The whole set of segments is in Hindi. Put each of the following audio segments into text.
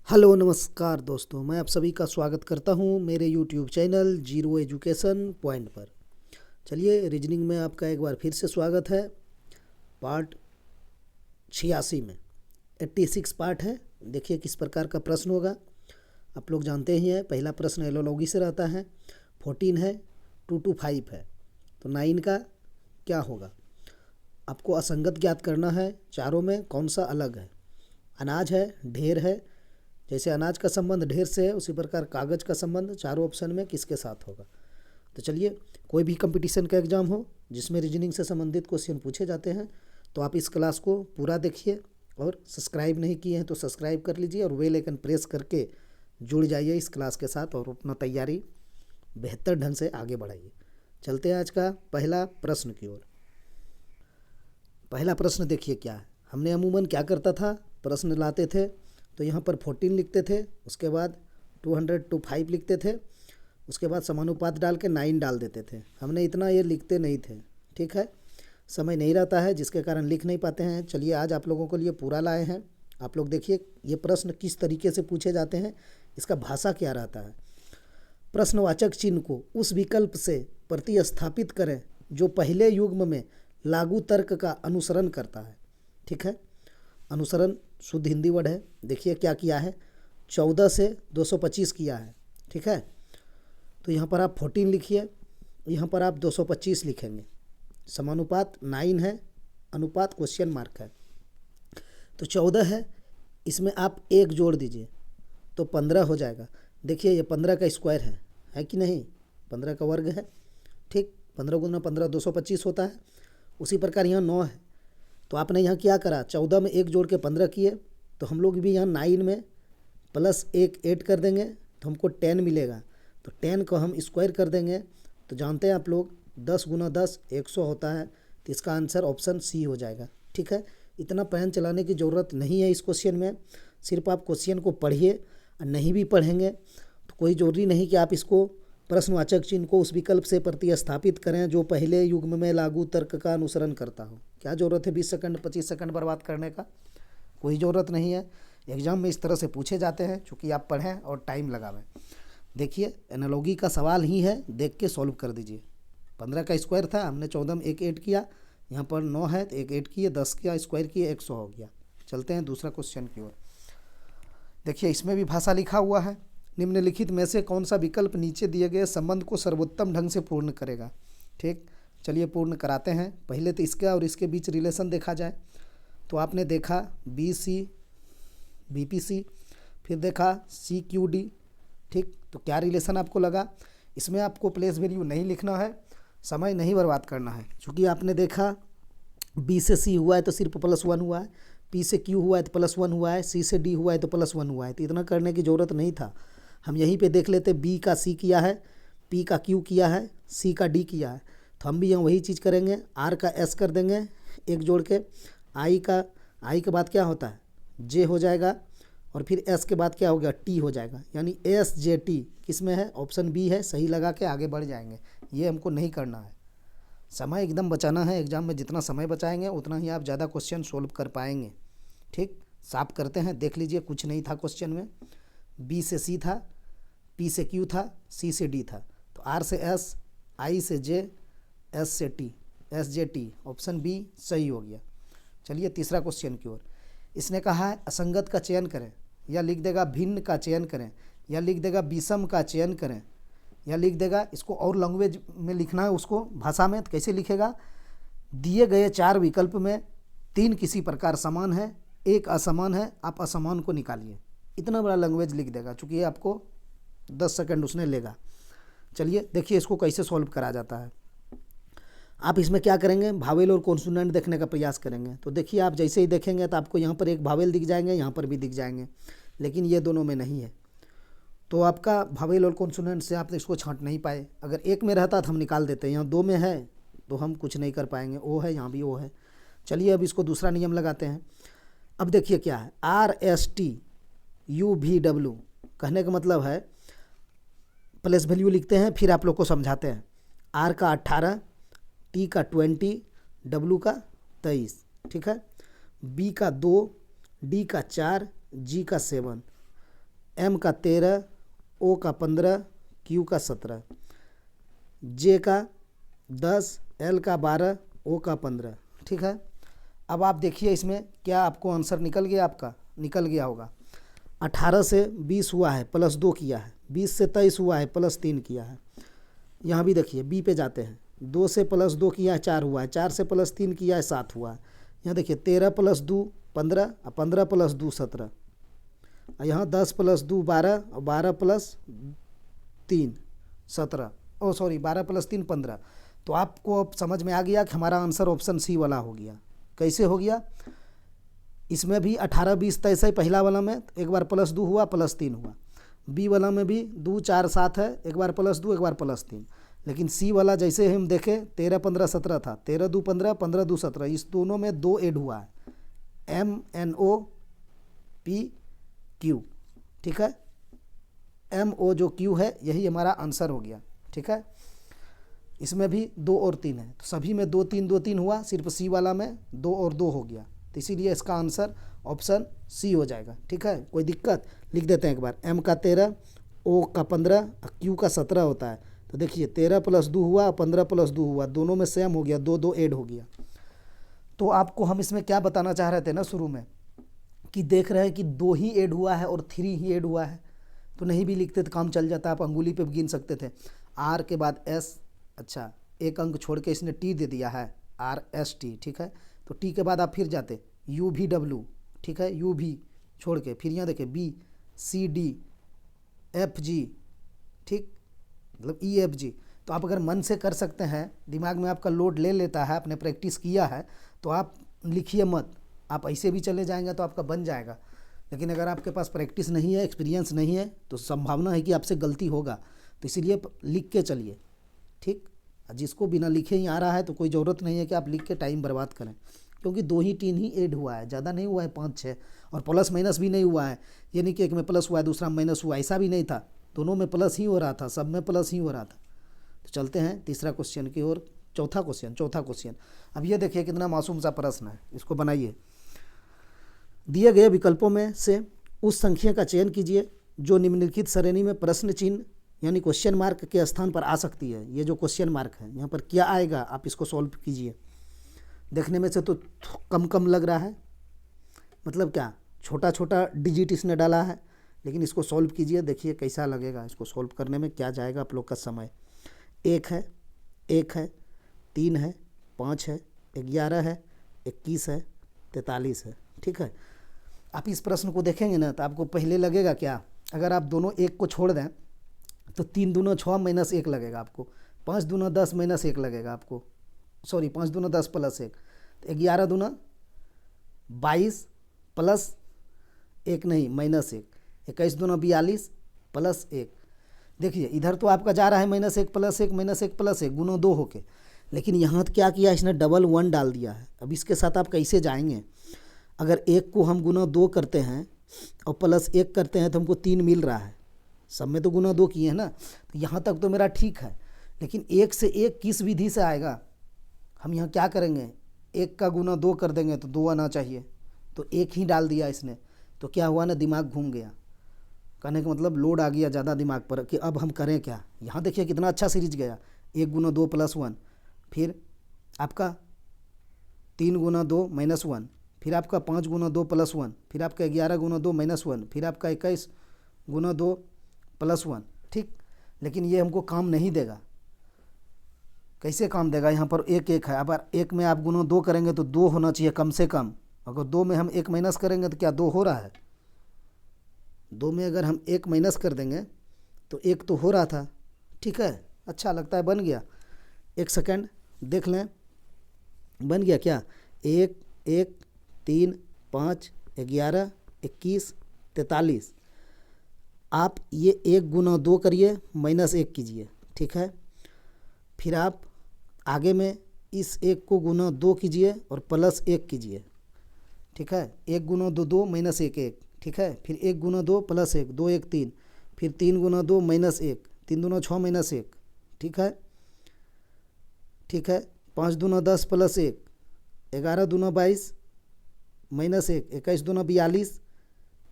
हेलो नमस्कार दोस्तों, मैं आप सभी का स्वागत करता हूं मेरे YouTube channel zero education point पर। चलिए, रीजनिंग में आपका एक बार फिर से स्वागत है। पार्ट 86 में 86 पार्ट है। देखिए किस प्रकार का प्रश्न होगा। आप लोग जानते ही हैं, पहला प्रश्न एलोलॉगी से रहता है। 14 है, 2 to 5 है, तो 9 का क्या होगा। आपको असंगत ज्ञात करना है। चारों में कौन सा अलग है। अनाज है, ढेर है। जैसे अनाज का संबंध ढेर से है, उसी प्रकार कागज़ का संबंध चारों ऑप्शन में किसके साथ होगा। तो चलिए, कोई भी कंपटीशन का एग्ज़ाम हो जिसमें रीजनिंग से संबंधित क्वेश्चन पूछे जाते हैं, तो आप इस क्लास को पूरा देखिए। और सब्सक्राइब नहीं किए हैं तो सब्सक्राइब कर लीजिए और बेल आइकन प्रेस करके जुड़ जाइए इस क्लास के साथ और अपना तैयारी बेहतर ढंग से आगे बढ़ाइए। चलते हैं आज का पहला प्रश्न की ओर। पहला प्रश्न देखिए क्या है। हमने अमूमन क्या करता था, प्रश्न लाते थे तो यहाँ पर 14 लिखते थे, उसके बाद 200 to 5 लिखते थे, उसके बाद समानुपात डाल के 9 डाल देते थे। हमने इतना ये लिखते नहीं थे, ठीक है। समय नहीं रहता है जिसके कारण लिख नहीं पाते हैं। चलिए, आज आप लोगों के लिए पूरा लाए हैं। आप लोग देखिए ये प्रश्न किस तरीके से पूछे जाते हैं, इसका भाषा क्या रहता है। प्रश्नवाचक चिन्ह को उस विकल्प से प्रतिस्थापित करें जो पहले युग्म में लागू तर्क का अनुसरण करता है, ठीक है। अनुसरण शुद्ध हिंदी वर्ड है। देखिए क्या किया है, 14 से 225 किया है, ठीक है। तो यहाँ पर आप 14 लिखिए, यहाँ पर आप 225 लिखेंगे। समानुपात 9 है, अनुपात क्वेश्चन मार्क है। तो 14 है, इसमें आप 1 जोड़ दीजिए तो 15 हो जाएगा। देखिए ये 15 का स्क्वायर है कि नहीं, 15 का वर्ग है, ठीक। 15 गुना 15 225 होता है। उसी प्रकार यहाँ 9 है, तो आपने यहाँ क्या करा, 14 में 1 जोड़ के 15 किए, तो हम लोग भी यहाँ 9 में प्लस 1 ऐड कर देंगे तो हमको 10 मिलेगा। तो 10 को हम स्क्वायर कर देंगे, तो जानते हैं आप लोग 10 गुना 10 100 होता है। तो इसका आंसर ऑप्शन सी हो जाएगा, ठीक है। इतना पेन चलाने की ज़रूरत नहीं है इस क्वेश्चन में। सिर्फ आप क्वेश्चन को पढ़िए, और नहीं भी पढ़ेंगे तो कोई ज़रूरी नहीं कि आप इसको प्रश्नवाचक चिन्ह को उस विकल्प से प्रतिस्थापित करें जो पहले युग्म में लागू तर्क का अनुसरण करता हो। क्या ज़रूरत है 20 सेकंड 25 सेकंड बर्बाद करने का, कोई ज़रूरत नहीं है। एग्ज़ाम में इस तरह से पूछे जाते हैं चूँकि आप पढ़ें और टाइम लगावें। देखिए एनालॉगी का सवाल ही है, देख के सॉल्व कर दीजिए। 15 का स्क्वायर था, हमने 14 में 1 ऐड किया, यहाँ पर 9 है तो 1 ऐड किए, 10 का स्क्वायर किए 100 हो गया। चलते हैं दूसरा क्वेश्चन की ओर। देखिए इसमें भी भाषा लिखा हुआ है। निम्नलिखित में से कौन सा विकल्प नीचे दिए गए संबंध को सर्वोत्तम ढंग से पूर्ण करेगा, ठीक। चलिए पूर्ण कराते हैं। पहले तो इसका और इसके बीच रिलेशन देखा जाए। तो आपने देखा BC BPC, फिर देखा CQD, ठीक। तो क्या रिलेशन आपको लगा। इसमें आपको प्लेस वैल्यू नहीं लिखना है, समय नहीं बर्बाद करना है। चूँकि आपने देखा B से C हुआ है तो सिर्फ +1 हुआ है, P से Q हुआ है तो +1 हुआ है, C से D हुआ है तो +1 हुआ है। तो इतना करने की ज़रूरत नहीं था। हम यहीं पे देख लेते, B का C किया है, P का Q किया है, C का D किया है, तो हम भी यहाँ वही चीज़ करेंगे। R का S कर देंगे 1 जोड़ के, I के बाद क्या होता है J हो जाएगा, और फिर S के बाद क्या हो गया T हो जाएगा, यानी SJT किस में है, ऑप्शन B है। सही लगा के आगे बढ़ जाएंगे। ये हमको नहीं करना है, समय एकदम बचाना है। एग्ज़ाम में जितना समय बचाएंगे उतना ही आप ज़्यादा क्वेश्चन सोल्व कर पाएंगे, ठीक। साफ करते हैं, देख लीजिए कुछ नहीं था क्वेश्चन में। B से C था, P से Q था, C से D था, तो R से S, I से J, S से T, SJT, ऑप्शन B सही हो गया। चलिए तीसरा क्वेश्चन की ओर। इसने कहा है असंगत का चयन करें, या लिख देगा भिन्न का चयन करें, या लिख देगा विषम का चयन करें, या लिख देगा, इसको और लैंग्वेज में लिखना है उसको भाषा में, तो कैसे लिखेगा, दिए गए 4 विकल्प में 3 किसी प्रकार समान है, 1 असमान है, आप असमान को निकालिए। इतना बड़ा लैंग्वेज लिख देगा, चूँकि ये आपको 10 सेकंड उसने लेगा। चलिए देखिए इसको कैसे सॉल्व करा जाता है। आप इसमें क्या करेंगे, भावेल और कॉन्सोनेंट देखने का प्रयास करेंगे। तो देखिए आप जैसे ही देखेंगे तो आपको यहाँ पर एक भावेल दिख जाएंगे, यहाँ पर भी दिख जाएंगे, लेकिन ये दोनों में नहीं है। तो आपका भावेल और कॉन्सोनेंट से आप इसको छांट नहीं पाए। अगर एक में रहता तो हम निकाल देते, यहाँ 2 में है तो हम कुछ नहीं कर पाएंगे। ओ है, यहाँ भी ओ है। चलिए अब इसको दूसरा नियम लगाते हैं। अब देखिए क्या है, RSTUVW कहने का मतलब है, प्लेस वैल्यू लिखते हैं फिर आप लोग को समझाते हैं। R का 18, T का 20, W का 23, ठीक है। B का 2, D का 4, G का 7। एम का 13, ओ का 15, क्यू का 17, जे का 10, एल का 12, ओ का 15। ठीक है, अब आप देखिए इसमें क्या आपको आंसर निकल गया, आपका निकल गया होगा। 18 से 20 हुआ है, प्लस 2 किया है। 20 से 23 हुआ है, प्लस 3 किया है। यहाँ भी देखिए बी पे जाते हैं, 2 से प्लस 2 किया है 4 हुआ है, 4 से प्लस 3 किया है 7 हुआ है। यहाँ देखिए 13 प्लस 2 15 और 15 प्लस 2 17, और यहाँ 10 प्लस 2 12 और 12 प्लस 3 17, ओ सॉरी 12 प्लस 3 15। तो आपको अब समझ में आ गया कि हमारा आंसर ऑप्शन सी वाला हो गया। कैसे हो गया? इसमें भी 18 20 23 है, पहला वाला में एक बार प्लस 2 हुआ प्लस 3 हुआ। बी वाला में भी 2 4 7 है, एक बार प्लस 2 एक बार प्लस 3। लेकिन सी वाला जैसे हम देखें 13 15 17 था, 13 2 15 15 2 17, इस दोनों में 2 ऐड हुआ है, MNOP ठीक है, MO जो Q है यही हमारा आंसर हो गया। ठीक है, इसमें भी 2 और 3 है, तो सभी में 2 3 2 3 हुआ, सिर्फ सी वाला में 2 और 2 हो गया, तो इसीलिए इसका आंसर ऑप्शन सी हो जाएगा। ठीक है, कोई दिक्कत? लिख देते हैं एक बार, M का 13, O का 15, Q का 17 होता है। तो देखिए 13 प्लस 2 हुआ, 15 प्लस 2 हुआ, दोनों में सेम हो गया, 2 2 ऐड हो गया। तो आपको हम इसमें क्या बताना चाह रहे थे ना शुरू में, कि देख रहे हैं कि 2 ही ऐड हुआ है और 3 ही ऐड हुआ है, तो नहीं भी लिखते तो काम चल जाता, आप अंगुली पे गिन सकते थे। R के बाद S, अच्छा एक अंक छोड़ के इसने T दे दिया है, RST। ठीक है, तो T के बाद आप फिर जाते UVW, ठीक है, UV छोड़ के फिर यहाँ देखिए BCD FG, ठीक, मतलब EFG। तो आप अगर मन से कर सकते हैं, दिमाग में आपका लोड ले लेता है, आपने प्रैक्टिस किया है, तो आप लिखिए मत, आप ऐसे भी चले जाएंगे तो आपका बन जाएगा। लेकिन अगर आपके पास प्रैक्टिस नहीं है, एक्सपीरियंस नहीं है, तो संभावना है कि आपसे गलती होगा, तो इसीलिए लिख के चलिए। ठीक, जिसको बिना लिखे ही आ रहा है तो कोई ज़रूरत नहीं है कि आप लिख के टाइम बर्बाद करें, क्योंकि 2 ही 3 ही ऐड हुआ है, ज़्यादा नहीं हुआ है 5 6, और प्लस माइनस भी नहीं हुआ है। ये नहीं कि एक में प्लस हुआ है दूसरा में माइनस हुआ, ऐसा भी नहीं था, दोनों में प्लस ही हो रहा था, सब में प्लस ही हो रहा था। तो चलते हैं तीसरा क्वेश्चन की ओर, चौथा क्वेश्चन। अब ये देखिए कितना मासूम सा प्रश्न है, इसको बनाइए। दिए गए विकल्पों में से उस संख्या का चयन कीजिए जो निम्नलिखित श्रेणी में प्रश्न चिन्ह यानी क्वेश्चन मार्क के स्थान पर आ सकती है। ये जो क्वेश्चन मार्क है यहाँ पर क्या आएगा, आप इसको सॉल्व कीजिए। देखने में से तो कम कम लग रहा है, मतलब क्या छोटा छोटा डिजिट इसने डाला है, लेकिन इसको सॉल्व कीजिए, देखिए कैसा लगेगा। इसको सॉल्व करने में क्या जाएगा आप लोग का समय। 1 है, 3 है, 5 है, 11 है, 21 है, 43 है। ठीक है, आप इस प्रश्न को देखेंगे ना तो आपको पहले लगेगा क्या, अगर आप दोनों एक को छोड़ दें तो 3 दूना 6 माइनस 1 लगेगा आपको, 5 दूना 10 माइनस 1 लगेगा आपको, सॉरी 5 दूना 10 प्लस 1, तो 11 दूना 22 प्लस 1 नहीं माइनस 1, 21 दूना 42 प्लस 1। देखिए इधर तो आपका जा रहा है माइनस 1 प्लस 1 माइनस 1 प्लस 1 गुना 2 होके, लेकिन यहाँ तो क्या किया इसने डबल 1 डाल दिया है। अब इसके साथ आप कैसे जाएंगे, अगर 1 को हम गुना 2 करते हैं और प्लस 1 करते हैं तो हमको 3 मिल रहा है, सब में तो गुना 2 किए हैं ना, तो यहाँ तक तो मेरा ठीक है। लेकिन 1 से 1 किस विधि से आएगा, हम यहाँ क्या करेंगे, 1 का गुना 2 कर देंगे तो 2 आना चाहिए, तो 1 ही डाल दिया इसने, तो क्या हुआ ना, दिमाग घूम गया। कहने का मतलब लोड आ गया ज़्यादा दिमाग पर कि अब हम करें क्या। यहाँ देखिए कितना अच्छा सीरीज गया, 1 गुना 2 प्लस 1, फिर आपका 3 गुना 2 माइनस 1, फिर आपका 5 गुना 2 प्लस 1, फिर आपका 11 गुना 2 माइनस 1, फिर आपका 21 गुना 2 प्लस 1। ठीक, लेकिन ये हमको काम नहीं देगा। कैसे काम देगा, यहाँ पर 1 1 है, अब 1 में आप गुना 2 करेंगे तो 2 होना चाहिए कम से कम, अगर 2 में हम 1 माइनस करेंगे तो क्या 2 हो रहा है, 2 में अगर हम 1 माइनस कर देंगे तो 1 तो हो रहा था। ठीक है, अच्छा लगता है, बन गया। 1 सेकेंड देख लें, बन गया क्या, 1 1 3 5 11 21 43। आप ये 1 गुना 2 करिए माइनस 1 कीजिए। ठीक है, फिर आप आगे में इस 1 को गुना 2 कीजिए और प्लस 1 कीजिए। ठीक है, 1 गुना 2 2 माइनस 1 1। ठीक है, फिर 1 गुना 2 प्लस 1 2 1 3, फिर 3 गुना 2 माइनस 1 3 दूना 6 माइनस 1। ठीक है, 5 दूना 10 प्लस 1, 11 दूना 22 माइनस 1, 21 दूना 42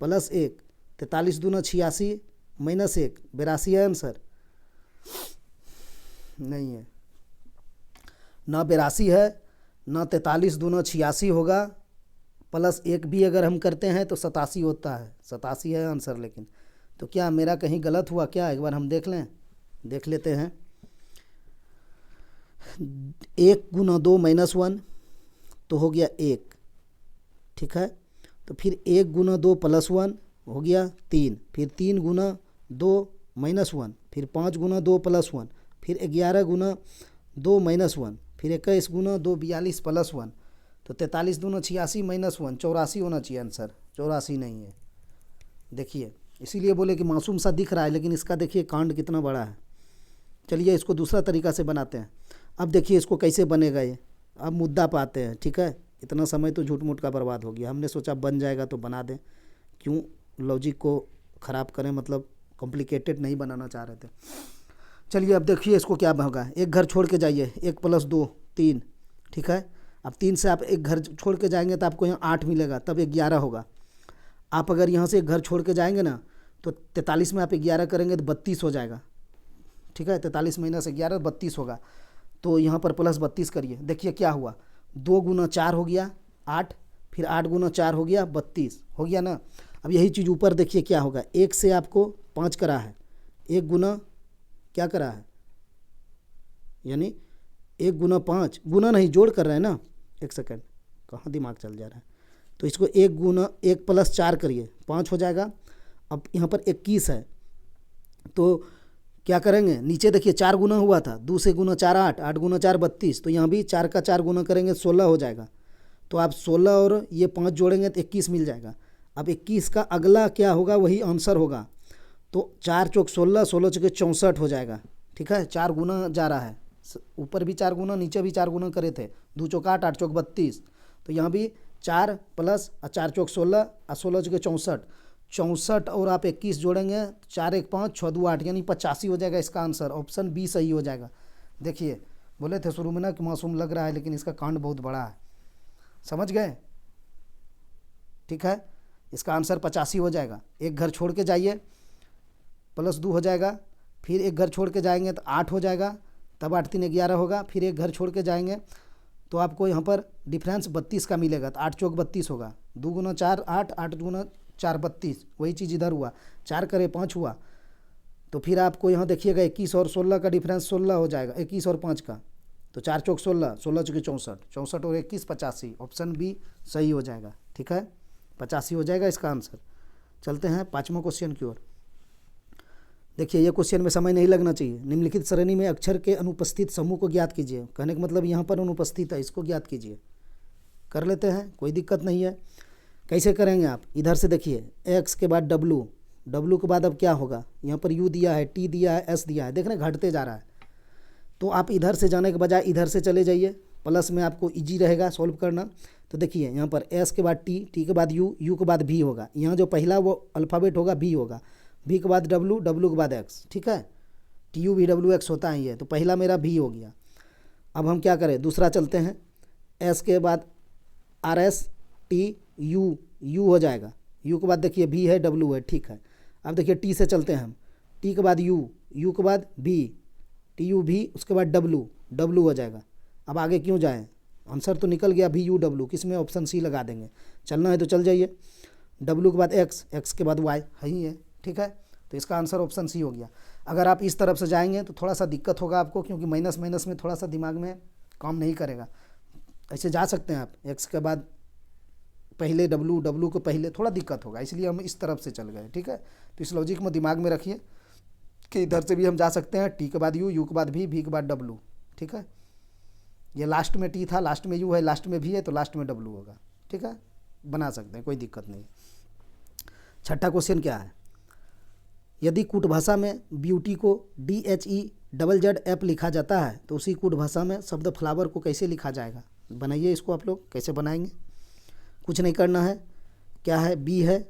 प्लस 1, 43 दूना 86 माइनस 1 82 है आंसर? नहीं है, ना 82 है, ना 43 दूना 86 होगा, प्लस 1 भी अगर हम करते हैं तो 87 होता है, 87 है आंसर। लेकिन तो क्या मेरा कहीं गलत हुआ क्या? एक बार हम देख लें, देख लेते हैं। 1 गुना 2 माइनस 1 तो हो गया 1, ठीक है। तो फिर 1 गुना 2 प्लस 1 हो गया 3, फिर 3 गुना 2 माइनस 1, फिर 5 गुना 2 प्लस 1, फिर 11 गुना 2 माइनस 1, फिर 21 गुना 2 42 प्लस 1। तो 43 दूना 86 माइनस 1 84 होना चाहिए आंसर, 84 नहीं है। देखिए इसीलिए बोले कि मासूम सा दिख रहा है, लेकिन इसका देखिए कांड कितना बड़ा है। चलिए इसको दूसरा तरीका से बनाते हैं। अब देखिए इसको कैसे बनेगा ये, अब मुद्दा पे आते हैं, ठीक है। इतना समय तो झूठ मूठ का बर्बाद हो गया, हमने सोचा बन जाएगा तो बना दें, क्यों लॉजिक को ख़राब करें, मतलब कॉम्प्लिकेटेड नहीं बनाना चाह रहे थे। चलिए अब देखिए इसको क्या होगा। एक घर छोड़ के जाइए, 1 + 2 3, ठीक है। अब 3 से आप एक घर छोड़ के जाएंगे तो आपको यहाँ 8 मिलेगा, तब 11 होगा। आप अगर यहाँ से एक घर छोड़ के जाएंगे ना तो 43 में आप 11 करेंगे तो 32 हो जाएगा, ठीक है। 43 माइनस 11 32 होगा। तो यहाँ पर प्लस 32 करिए, देखिए क्या हुआ, 2 गुना 4 हो गया 8, फिर 8 गुना 4 हो गया 32, हो गया ना। अब यही चीज़ ऊपर देखिए क्या होगा, 1 से आपको 5 करा है, 1 गुना क्या करा है, यानी 1 गुना 5, गुना नहीं जोड़ कर रहे हैं ना, एक सेकंड कहाँ दिमाग चल जा रहा है। तो इसको 1 गुना 1 + 4 करिए, 5 हो जाएगा। अब यहाँ पर 21 है, तो क्या करेंगे, नीचे देखिए 4 गुना हुआ था, 2 से गुना 4 8, 8 गुना 4 32, तो यहाँ भी 4 का 4 गुना करेंगे 16 हो जाएगा। तो आप 16 और ये 5 जोड़ेंगे तो 21 मिल जाएगा। अब 21 का अगला क्या होगा, वही आंसर होगा। तो 4 चौक 16, 16 चौके 64 हो जाएगा, ठीक है। 4 गुना जा रहा है, ऊपर भी 4 गुना नीचे भी 4 गुना करे थे, 2 चौक 8, 8 चौक 32, तो यहाँ भी 4 प्लस 4 चौक 16 और 16 चौके 64, 64 और आप 21 जोड़ेंगे, 4 1 5 6 2 8, यानी 85 हो जाएगा इसका आंसर। ऑप्शन बी सही हो जाएगा। देखिए बोले थे शुरू में ना कि मासूम लग रहा है, लेकिन इसका कांड बहुत बड़ा है, समझ गए, ठीक है। इसका आंसर 85 हो जाएगा। एक घर छोड़ के जाइए, प्लस 2 हो जाएगा, फिर एक घर छोड़ के जाएंगे तो 8 हो जाएगा, तब 8 3 11 होगा, फिर एक घर छोड़ के जाएंगे तो आपको यहाँ पर डिफरेंस 32 का मिलेगा, तो 8 चौक 32 होगा, 2 गुना 4 8, 8 गुना 4 32, वही चीज़ इधर हुआ, 4 करे 5 हुआ। तो फिर आपको यहाँ देखिएगा 21 और 16 का डिफरेंस 16 हो जाएगा, 21 और 5 का, तो 4 चौक 16, 16 चौके 64, 64 और 21 85, ऑप्शन बी सही हो जाएगा, ठीक है। 85 हो जाएगा इसका आंसर। चलते हैं 5वां क्वेश्चन की ओर। देखिए ये क्वेश्चन में समय नहीं लगना चाहिए। निम्नलिखित श्रेणी में अक्षर के अनुपस्थित समूह को ज्ञात कीजिए। कहने का मतलब यहाँ पर अनुपस्थित है, इसको ज्ञात कीजिए। कर लेते हैं, कोई दिक्कत नहीं है। कैसे करेंगे आप, इधर से देखिए एक्स के बाद डब्लू, डब्लू के बाद अब क्या होगा, यहाँ पर यू दिया है, टी दिया है, एस दिया है, देख रहे हैं घटते जा रहा है। तो आप इधर से जाने के बजाय इधर से चले जाइए, प्लस में आपको इजी रहेगा सॉल्व करना। तो देखिए यहाँ पर एस के बाद टी, टी के बाद यू, यू के बाद भी होगा, यहाँ जो पहला वो अल्फ़ाबेट होगा भी होगा, भी के बाद डब्लू, डब्लू के बाद एक्स, ठीक है। T U V W x होता ही है, तो पहला मेरा भी हो गया। अब हम क्या करें, दूसरा चलते हैं, एस के बाद R S T U, you हो जाएगा, यू के बाद देखिए भी है, डब्लू है, ठीक है। अब देखिए टी से चलते हैं हम, टी के बाद यू, यू के बाद भी, टी यू भी, उसके बाद डब्लू, डब्लू हो जाएगा। अब आगे क्यों जाएँ, आंसर तो निकल गया भी यू डब्लू, किस में, ऑप्शन सी लगा देंगे। चलना है तो चल जाइए, डब्लू के बाद एक्स, एक्स के बाद वाई है ही है, ठीक है। तो इसका आंसर ऑप्शन सी हो गया। अगर आप इस तरफ से जाएंगे तो थोड़ा सा दिक्कत होगा आपको, क्योंकि माइनस माइनस में थोड़ा सा दिमाग में काम नहीं करेगा। ऐसे जा सकते हैं आप, एक्स के बाद पहले डब्लू, डब्लू को पहले, थोड़ा दिक्कत होगा, इसलिए हम इस तरफ से चल गए, ठीक है। तो इस लॉजिक में दिमाग में रखिए कि इधर से भी हम जा सकते हैं, टी के बाद यू, यू के बाद भी के बाद डब्लू, ठीक है। ये लास्ट में टी था, लास्ट में यू है, लास्ट में भी है, तो लास्ट में डब्लू होगा, ठीक है। बना सकते हैं, कोई दिक्कत नहीं। छठा क्वेश्चन क्या है, यदि कूट भाषा में ब्यूटी को DHEZZ लिखा जाता है तो उसी कूट भाषा में शब्द फ्लावर को कैसे लिखा जाएगा। बनाइए इसको, आप लोग कैसे बनाएंगे, कुछ नहीं करना है। क्या है, बी है,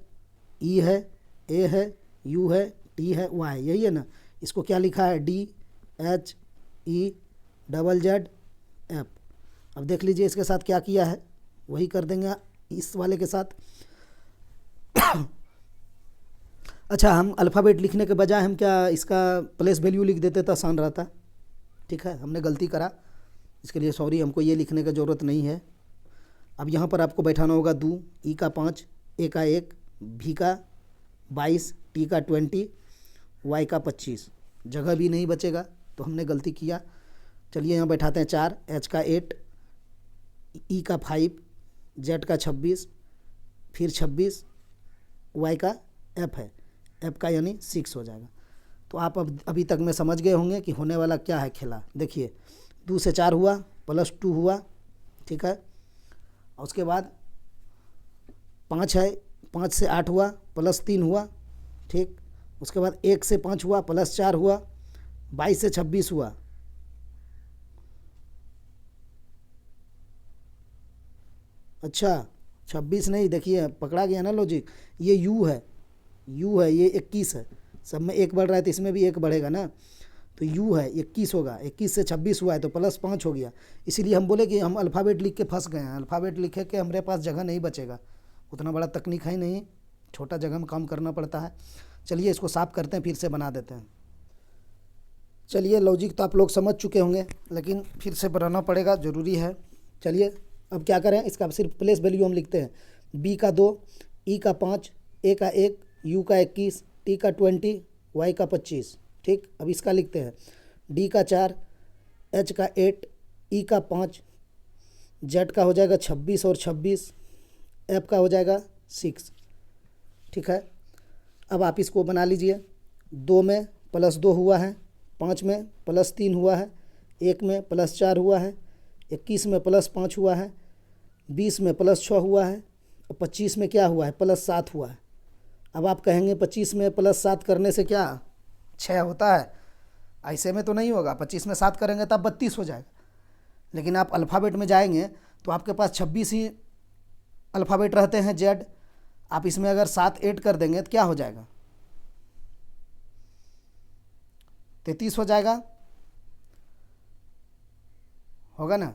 ई है, ए है, यू है, टी है, वाई, यही है ना। इसको क्या लिखा है, DHEZZ। अब देख लीजिए इसके साथ क्या किया है, वही कर देंगे इस वाले के साथ। अच्छा, हम अल्फ़ाबेट लिखने के बजाय हम क्या इसका प्लेस वैल्यू लिख देते तो आसान रहता। ठीक है, हमने गलती करा, इसके लिए सॉरी, हमको ये लिखने की ज़रूरत नहीं है। अब यहाँ पर आपको बैठाना होगा दू, ई का 5, ए का 1, भी का 22, टी का 20, वाई का 25। जगह भी नहीं बचेगा, तो हमने गलती किया। चलिए यहाँ बैठाते हैं 4, एच का 8, ई का 5, जेड का 26, फिर 26, वाई का एफ है, एफ का यानी 6 हो जाएगा। तो आप अब अभी तक में समझ गए होंगे कि होने वाला क्या है खेला। देखिए, 2 से 4 हुआ, +2 हुआ, ठीक है। और उसके बाद 5 है, 5 से 8 हुआ, +3 हुआ, ठीक। उसके बाद 1 से 5 हुआ, +4 हुआ, 22 से 26 हुआ, अच्छा 26 नहीं, देखिए पकड़ा गया ना लॉजिक। ये यू है, यू है, ये 21 है, सब में 1 बढ़ रहा है तो इसमें भी 1 बढ़ेगा ना, तो यू है 21 होगा। 21 से 26 हुआ है तो +5 हो गया। इसीलिए हम बोले कि हम अल्फ़ाबेट लिख के फंस गए हैं। अल्फ़ाबेट लिखे के हमारे पास जगह नहीं बचेगा, उतना बड़ा तकनीक है नहीं, छोटा जगह में काम करना पड़ता है। चलिए इसको साफ़ करते हैं, फिर से बना देते हैं। चलिए, लॉजिक तो आप लोग समझ चुके होंगे, लेकिन फिर से बनाना पड़ेगा, ज़रूरी है। चलिए अब क्या करें, इसका सिर्फ प्लेस वैल्यू हम लिखते हैं। बी का 2, ई का 5, ए का 1, यू का 21, टी का 20, वाई का 25। ठीक, अब इसका लिखते हैं। डी का 4, एच का 8, ई का 5, जेड का हो जाएगा 26 और 26, एफ का हो जाएगा 6। ठीक है, अब आप इसको बना लीजिए। 2 में +2 हुआ है, 5 में +3 हुआ है, 1 में +4 हुआ है, 21 में +5 हुआ है, 20 में +6 हुआ है, और 25 में क्या हुआ है, +7 हुआ है। अब आप कहेंगे 25 में +7 करने से क्या 6 होता है? ऐसे में तो नहीं होगा, 25 में 7 करेंगे तब 32 हो जाएगा। लेकिन आप अल्फ़ाबेट में जाएंगे तो आपके पास 26 ही अल्फ़ाबेट रहते हैं, जेड। आप इसमें अगर 7 ऐड कर देंगे तो क्या हो जाएगा, 33 हो जाएगा, होगा ना।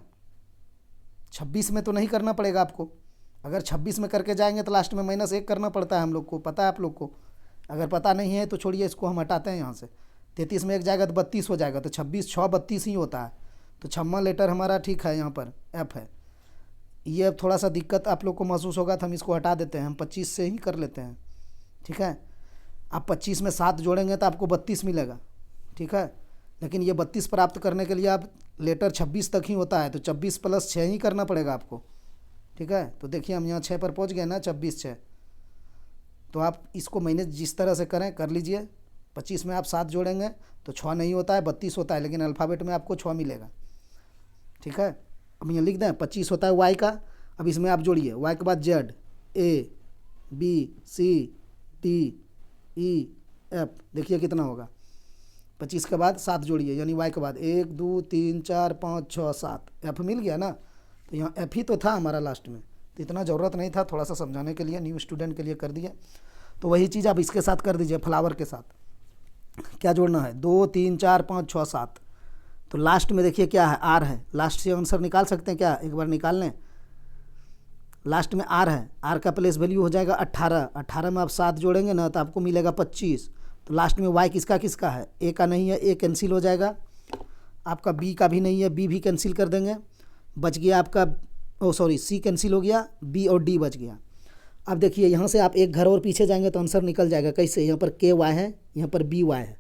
26 में तो नहीं करना पड़ेगा आपको, अगर 26 में करके जाएंगे तो लास्ट में -1 करना पड़ता है हम लोग को, पता है आप लोग को। अगर पता नहीं है तो छोड़िए, इसको हम हटाते हैं यहाँ से। 33 में 1 जाएगा तो 32 हो जाएगा, तो 26 6 32 ही होता है। तो 6वां लेटर हमारा ठीक है, यहाँ पर एफ है। ये अब थोड़ा सा दिक्कत आप लोग को महसूस होगा तो हम इसको हटा देते हैं, हम 25 से ही कर लेते हैं। ठीक है, आप 25 में 7 जोड़ेंगे तो आपको 32 मिलेगा। ठीक है, लेकिन ये 32 प्राप्त करने के लिए आप लेटर 26 तक ही होता है, तो 26 + 6 ही करना पड़ेगा आपको। ठीक है, तो देखिए हम यहाँ 6 पर पहुँच गए ना, 26 6। तो आप इसको मैंने जिस तरह से करें कर लीजिए। 25 में आप 7 जोड़ेंगे तो 6 नहीं होता है, 32 होता है, लेकिन अल्फ़ाबेट में आपको 6 मिलेगा। ठीक है, अब यहाँ लिख दें 25 होता है वाई का। अब इसमें आप जोड़िए, वाई के बाद Z, A B C D E F, देखिए कितना होगा। 25 के बाद 7 जोड़िए, यानी वाई के बाद 1 2 3 4 5 6 7, एफ मिल गया ना। तो यहाँ एफ ही तो था हमारा लास्ट में, तो इतना ज़रूरत नहीं था, थोड़ा सा समझाने के लिए, न्यू स्टूडेंट के लिए कर दिया। तो वही चीज़ आप इसके साथ कर दीजिए, फ्लावर के साथ। क्या जोड़ना है, 2 3 4 5 6 7। तो लास्ट में देखिए क्या है, आर है। लास्ट से आंसर निकाल सकते हैं क्या, एक बार निकाल लें। लास्ट में आर है, आर का प्लेस वैल्यू हो जाएगा 18। 18 में आप 7 जोड़ेंगे ना तो आपको मिलेगा 25। तो लास्ट में वाई किसका किसका है, ए का नहीं है, ए कैंसिल हो जाएगा। आपका बी का भी नहीं है, बी भी कैंसिल कर देंगे। बच गया आपका, ओ सॉरी, सी कैंसिल हो गया, बी और डी बच गया। अब देखिए यहाँ से आप एक घर और पीछे जाएंगे तो आंसर निकल जाएगा। कैसे, यहाँ पर के वाई है, यहाँ पर बी वाई है,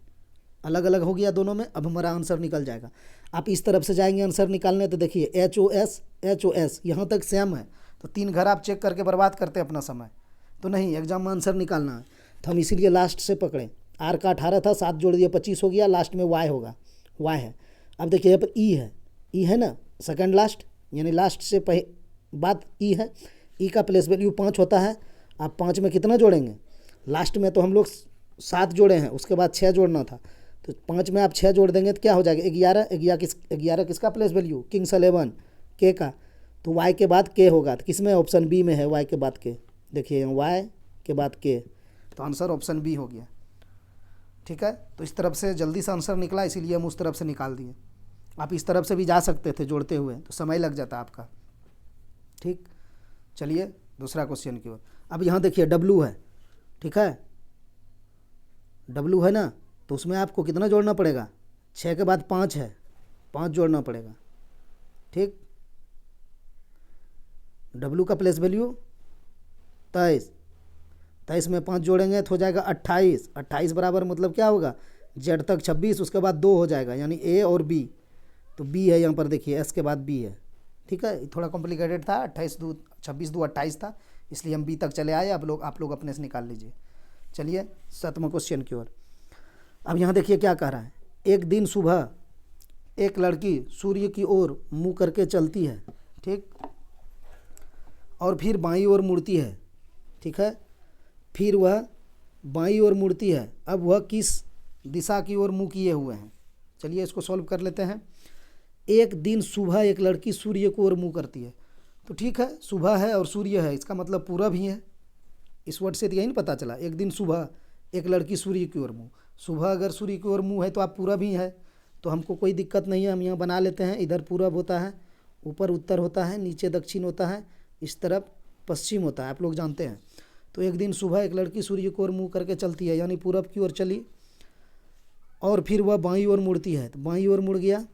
अलग अलग हो गया दोनों में। अब हमारा आंसर निकल जाएगा। आप इस तरफ से जाएंगे आंसर निकालने तो देखिए एच ओ एस यहाँ तक सेम है। तो 3 घर आप चेक करके बर्बाद करते हैं अपना समय, तो नहीं, एग्जाम में आंसर निकालना है। तो हम इसीलिए लास्ट से पकड़े। आर का 18 था, 7 जोड़ दिया 25 हो गया, लास्ट में वाई होगा, वाई है। अब देखिए यहाँ पर ई है ना, सेकंड लास्ट, यानी लास्ट से बाद ई है। ई का प्लेस वैल्यू 5 होता है। आप 5 में कितना जोड़ेंगे, लास्ट में तो हम लोग 7 जोड़े हैं, उसके बाद 6 जोड़ना था, तो 5 में आप 6 जोड़ देंगे तो क्या हो जाएगा, 11। 11 किसका प्लेस वैल्यू, किंग्स 11 के का। तो वाई के बाद के होगा, तो किस में, ऑप्शन बी में है, वाई के बाद के। देखिए वाई के बाद के, तो आंसर ऑप्शन बी हो गया। ठीक है, तो इस तरफ से जल्दी से आंसर निकला, इसीलिए हम उस तरफ से निकाल दिए। आप इस तरफ से भी जा सकते थे जोड़ते हुए, तो समय लग जाता आपका। ठीक, चलिए दूसरा क्वेश्चन की ओर। अब यहाँ देखिए डब्लू है, ठीक है, डब्लू है ना, तो उसमें आपको कितना जोड़ना पड़ेगा, 6 के बाद 5 है, 5 जोड़ना पड़ेगा। ठीक, डब्लू का प्लेस वैल्यू 23, 23 में 5 जोड़ेंगे तो हो जाएगा 28, 28 बराबर मतलब क्या होगा, जेड तक 26, उसके बाद 2 हो जाएगा, यानी ए और बी। तो बी है यहाँ पर, देखिए एस के बाद बी है। ठीक है, थोड़ा कॉम्प्लिकेटेड था, 28 2 26 2 28 था, इसलिए हम बी तक चले आए। आप लोग अपने से निकाल लीजिए। चलिए 7वां क्वेश्चन की ओर। अब यहाँ देखिए क्या कह रहा है, एक दिन सुबह एक लड़की सूर्य की ओर मुँह करके चलती है। ठीक, और फिर बाईं ओर मुड़ती है। ठीक है, फिर वह बाईं ओर मुड़ती है। अब वह किस दिशा की ओर मुँह किए हुए हैं। चलिए इसको सॉल्व कर लेते हैं। एक दिन सुबह एक लड़की सूर्य की ओर मुँह करती है, तो ठीक है, सुबह है और सूर्य है, इसका मतलब पूरब ही है। इस वर्ड से तो यही नहीं पता चला, एक दिन सुबह एक लड़की सूर्य की ओर मुँह। सुबह अगर सूर्य की ओर मुँह है तो आप पूरब ही है, तो हमको कोई दिक्कत नहीं है, हम यहाँ बना लेते हैं। इधर पूरब होता है, ऊपर उत्तर होता है, नीचे दक्षिण होता है, इस तरफ पश्चिम होता है, आप लोग जानते हैं। तो एक दिन सुबह एक लड़की सूर्य की ओर मुँह करके चलती है, यानी पूरब की ओर चली, और फिर वह बाईं ओर मुड़ती है, तो बाईं ओर मुड़ गया।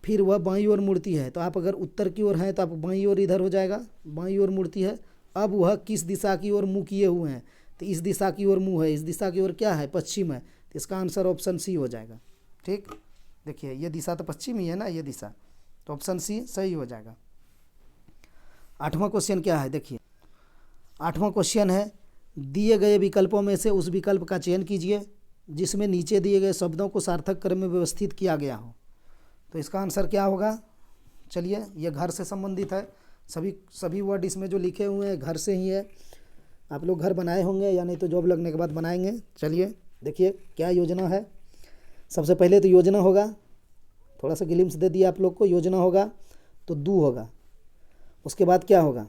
फिर वह बाईं ओर मुड़ती है, तो आप अगर उत्तर की ओर हैं तो आप बाईं ओर इधर हो जाएगा, बाईं ओर मुड़ती है। अब वह किस दिशा की ओर मुँह किए हुए हैं, तो इस दिशा की ओर मुँह है, इस दिशा की ओर क्या है, पश्चिम है, तो इसका आंसर ऑप्शन सी हो जाएगा। ठीक, देखिए ये दिशा तो पश्चिम ही है ना, ये दिशा, तो ऑप्शन सी सही हो जाएगा। 8वां क्वेश्चन क्या है, देखिए 8वां क्वेश्चन है, दिए गए विकल्पों में से उस विकल्प का चयन कीजिए जिसमें नीचे दिए गए शब्दों को सार्थक क्रम में व्यवस्थित किया गया हो। तो इसका आंसर क्या होगा, चलिए ये घर से संबंधित है, सभी वर्ड इसमें जो लिखे हुए हैं घर से ही है। आप लोग घर बनाए होंगे या नहीं तो जॉब लगने के बाद बनाएंगे। चलिए देखिए क्या योजना है। सबसे पहले तो योजना होगा, थोड़ा सा ग्लिम्स दे दिया आप लोग को। योजना होगा तो दू होगा, उसके बाद क्या होगा,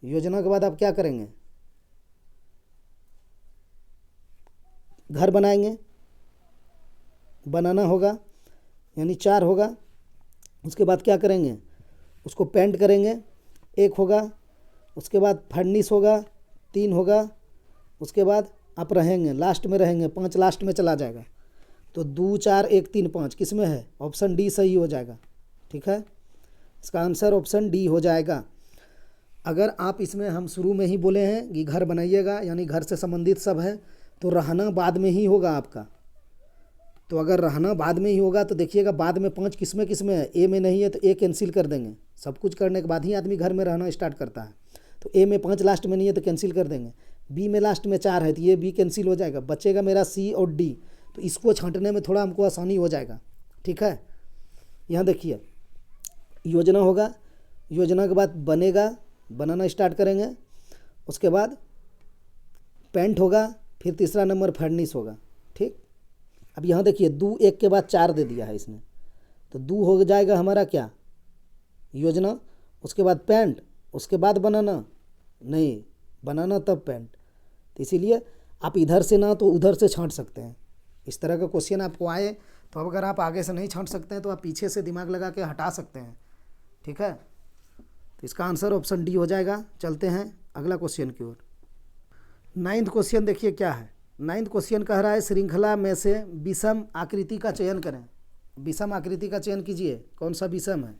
योजना के बाद आप क्या करेंगे, घर बनाएंगे, बनाना होगा, यानी 4 होगा। उसके बाद क्या करेंगे, उसको पेंट करेंगे, 1 होगा। उसके बाद फर्निश होगा, 3 होगा। उसके बाद आप रहेंगे, लास्ट में रहेंगे, 5 लास्ट में चला जाएगा। तो 2 4 1 3 5 किस में है, ऑप्शन डी सही हो जाएगा। ठीक है, इसका आंसर ऑप्शन डी हो जाएगा। अगर आप इसमें हम शुरू में ही बोले हैं कि घर बनाइएगा, यानी घर से संबंधित सब है, तो रहना बाद में ही होगा आपका। तो अगर रहना बाद में ही होगा तो देखिएगा बाद में 5 किस में है, ए में नहीं है तो ए कैंसिल कर देंगे। सब कुछ करने के बाद ही आदमी घर में रहना स्टार्ट करता है। तो ए में 5 लास्ट में नहीं है तो कैंसिल कर देंगे। बी में लास्ट में 4 है तो ये बी कैंसिल हो जाएगा, बचेगा मेरा सी और डी। तो इसको छांटने में थोड़ा हमको आसानी हो जाएगा। ठीक है, यहाँ देखिए योजना होगा, योजना के बाद बनेगा, बनाना स्टार्ट करेंगे। उसके बाद पेंट होगा, फिर तीसरा नंबर फर्निश होगा। ठीक, अब यहाँ देखिए 2 1 के बाद 4 दे दिया है इसने, तो 2 हो जाएगा हमारा क्या, योजना। उसके बाद पेंट, उसके बाद बनाना, नहीं बनाना तब पेंट। तो इसीलिए आप इधर से ना तो उधर से छांट सकते हैं। इस तरह का क्वेश्चन आपको आए तो अगर आप आगे से नहीं छांट सकते हैं तो आप पीछे से दिमाग लगा के हटा सकते हैं। ठीक है, तो इसका आंसर ऑप्शन डी हो जाएगा। चलते हैं अगला क्वेश्चन की ओर। 9वां क्वेश्चन देखिए क्या है। 9वां क्वेश्चन कह रहा है श्रृंखला में से विषम आकृति का चयन करें। विषम आकृति का चयन कीजिए, कौन सा विषम है।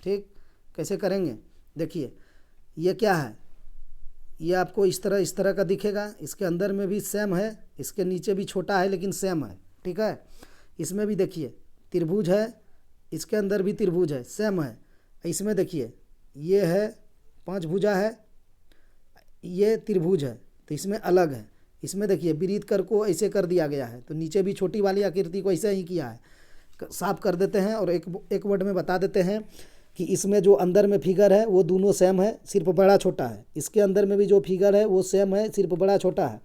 ठीक, कैसे करेंगे, देखिए ये क्या है, ये आपको इस तरह का दिखेगा। इसके अंदर में भी सेम है, इसके नीचे भी छोटा है लेकिन सेम है। ठीक है, इसमें भी देखिए त्रिभुज है, इसके अंदर भी त्रिभुज है, सेम है। इसमें देखिए ये है 5 भुजा है, ये त्रिभुज है, तो इसमें अलग है। इसमें देखिए विरीत कर को ऐसे कर दिया गया है, तो नीचे भी छोटी वाली आकृति को ऐसे ही किया है। साफ कर देते हैं और एक वर्ड में बता देते हैं कि इसमें जो अंदर में फिगर है वो दोनों सेम है, सिर्फ बड़ा छोटा है। इसके अंदर में भी जो फिगर है वो सेम है, सिर्फ बड़ा छोटा है।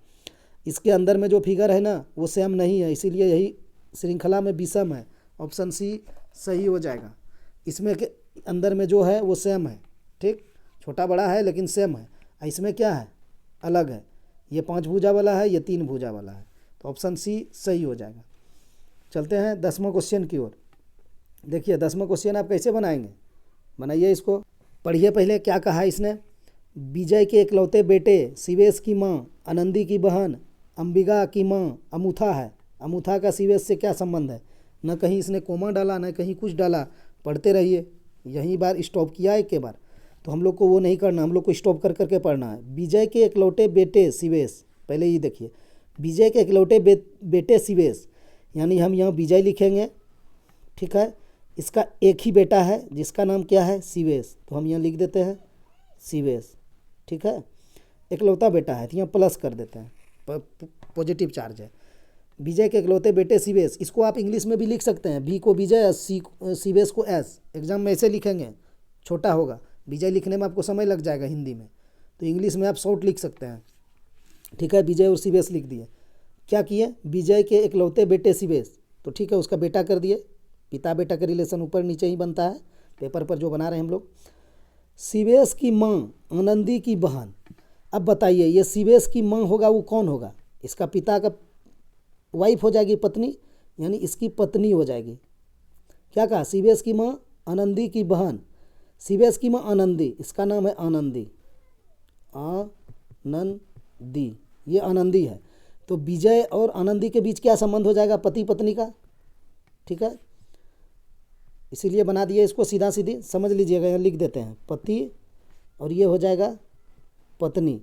इसके अंदर में जो फिगर है ना वो सेम नहीं है, इसीलिए यही श्रृंखला में विषम है। ऑप्शन सी सही हो जाएगा। इसमें के अंदर में जो है वो सेम है। ठीक, छोटा बड़ा है लेकिन सेम है। इसमें क्या है, अलग है। ये 5 भुजा वाला है, ये 3 भुजा वाला है, तो ऑप्शन सी सही हो जाएगा। चलते हैं 10वां क्वेश्चन की ओर। देखिए 10वां क्वेश्चन आप कैसे बनाएंगे, बनाइए इसको, पढ़िए पहले क्या कहा इसने। विजय के इकलौते बेटे शिवेश की माँ आनंदी की बहन अंबिका की माँ अमूथा है। अमूथा का सीवेश से क्या संबंध है? न कहीं इसने कोमा डाला, न कहीं कुछ डाला। पढ़ते रहिए, यहीं बार स्टॉप किया एक के बार, तो हम लोग को वो नहीं करना, हम लोग को स्टॉप कर करके पढ़ना है। विजय के इकलौते बेटे सीवेश, पहले ये देखिए, विजय के इकलौते बेटे सीवेश, यानी हम यहाँ विजय लिखेंगे, ठीक है। इसका एक ही बेटा है जिसका नाम क्या है? सीवेश, तो हम यहाँ लिख देते हैं सीवेश, ठीक है। इकलौता बेटा है तो यहाँ प्लस कर देते हैं, पॉजिटिव चार्ज है। विजय के इकलौते बेटे सीवेश, इसको आप इंग्लिश में भी लिख सकते हैं, बी को विजय, सीवेश को एस। एग्जाम में ऐसे लिखेंगे, छोटा होगा, विजय लिखने में आपको समय लग जाएगा हिंदी में, तो इंग्लिश में आप शॉर्ट लिख सकते हैं, ठीक है। विजय और सीवेश लिख दिए। क्या किए? विजय के इकलौते बेटे सीवेश, तो ठीक है, उसका बेटा कर दिए। पिता बेटा का रिलेशन ऊपर नीचे ही बनता है, पेपर पर जो बना रहे हैं हम लोग। सीवेश की माँ आनंदी की बहन, अब बताइए ये सीवेश की माँ होगा वो कौन होगा? इसका पिता का वाइफ हो जाएगी, पत्नी, यानी इसकी पत्नी हो जाएगी। क्या कहा? सीवेश की माँ आनंदी की बहन, सीवेश की माँ आनंदी, इसका नाम है आनंदी, आनंदी, ये आनंदी है। तो विजय और आनंदी के बीच क्या संबंध हो जाएगा? पति पत्नी का, ठीक है। इसीलिए बना दिए इसको, सीधा सीधी समझ लीजिएगा, यहाँ लिख देते हैं पति और ये हो जाएगा पत्नी,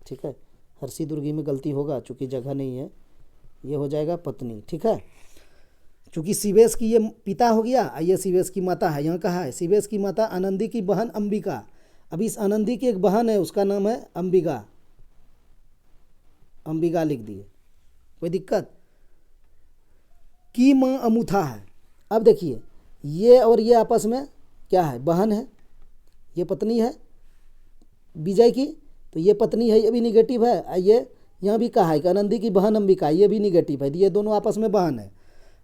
ठीक है। हर्षी दुर्गी में गलती होगा चूँकि जगह नहीं है, ये हो जाएगा पत्नी, ठीक है। चूँकि सीवेश की ये पिता हो गया, ये सीवेश की माता है। यहाँ कहा है सीवेश की माता आनंदी की बहन अंबिका। अब इस आनंदी की एक बहन है, उसका नाम है अंबिका, अंबिका लिख दिए, कोई दिक्कत? की माँ अमूथा है। अब देखिए ये और ये आपस में क्या है? बहन है, ये पत्नी है विजय की, तो ये पत्नी है, ये भी निगेटिव है। ये यहाँ भी कहा है कि आनंदी की बहन अंबिका, ये भी निगेटिव है, ये दोनों आपस में बहन है।